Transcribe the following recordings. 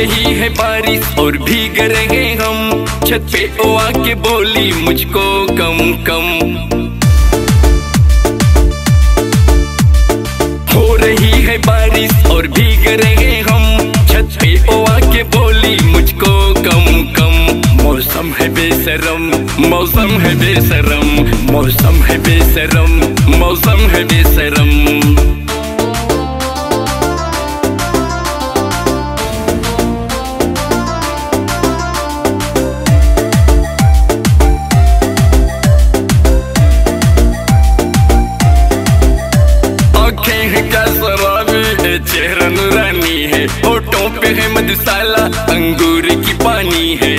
रही है बारिश और भीग रहे हम, छत पे ओ आके बोली मुझको कम कम। हो रही है बारिश और भीग रहे हम, छत पे ओ आके बोली मुझको कम कम। मौसम है बेशरम, मौसम है बेशरम, मौसम है बेशरम, मौसम है बेशरम। चेहरा नूरानी है, होठों पे है मधुशाला, अंगूर की पानी है।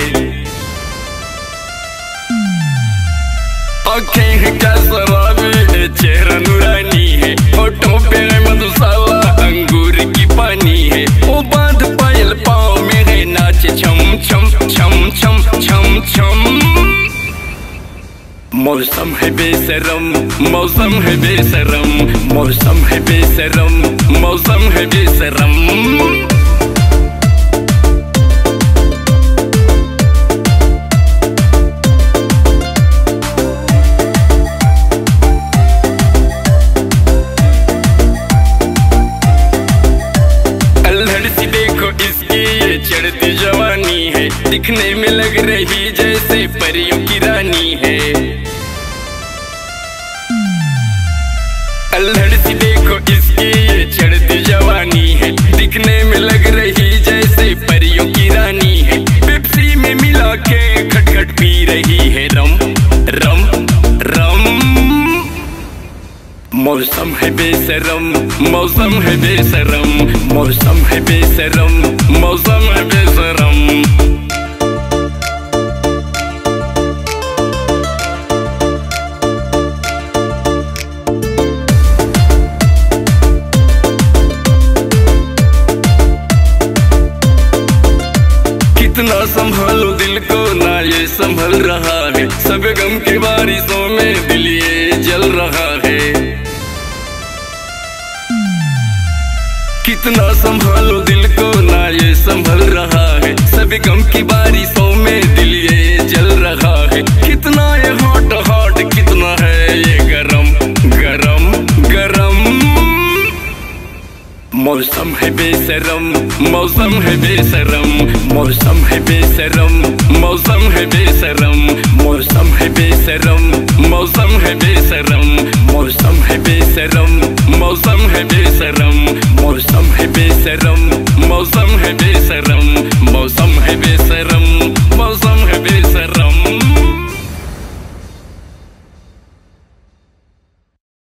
आँखें हैं क्या शराबी, चेहरा नूरानी है, होठों पे है मधुशाला, अंगूर की पानी है। ओ बांध पायल पाँव में है, नाचे छम छम छम छम छम छम। मौसम है बेशरम, मौसम है बेशरम, मौसम है बेशरम, मौसम है बेशरम। अल्हड़ सी देखो इसकी ये चढ़ती जवानी है, दिखने में लग रही जैसे परियों की रानी है। अल्हड़ सी देखो इसकी ये चढ़ती जवानी है, दिखने में लग रही जैसे परियों की रानी है। पेप्सी में मिला के खटखट पी रही है रम रम रम। मौसम है बेशरम, मौसम है बेशरम, मौसम है बेशरम, मौसम है बेशरम। कितना संभालो दिल को ना ये संभल रहा है, सब गम की बारिशों में दिल ये जल रहा है। कितना संभालो दिल को ना ये संभल रहा है, सब गम की बारिशों में दिल ये जल रहा है। कितना ये हॉट हॉट, कितना है ये गरम गरम गरम। मौसम है बेशरम, मौसम है बेशरम, मौसम है बेशरम, मौसम है बेशरम, मौसम है बेशरम, मौसम है बेशरम, मौसम है बेशरम, मौसम है बेशरम।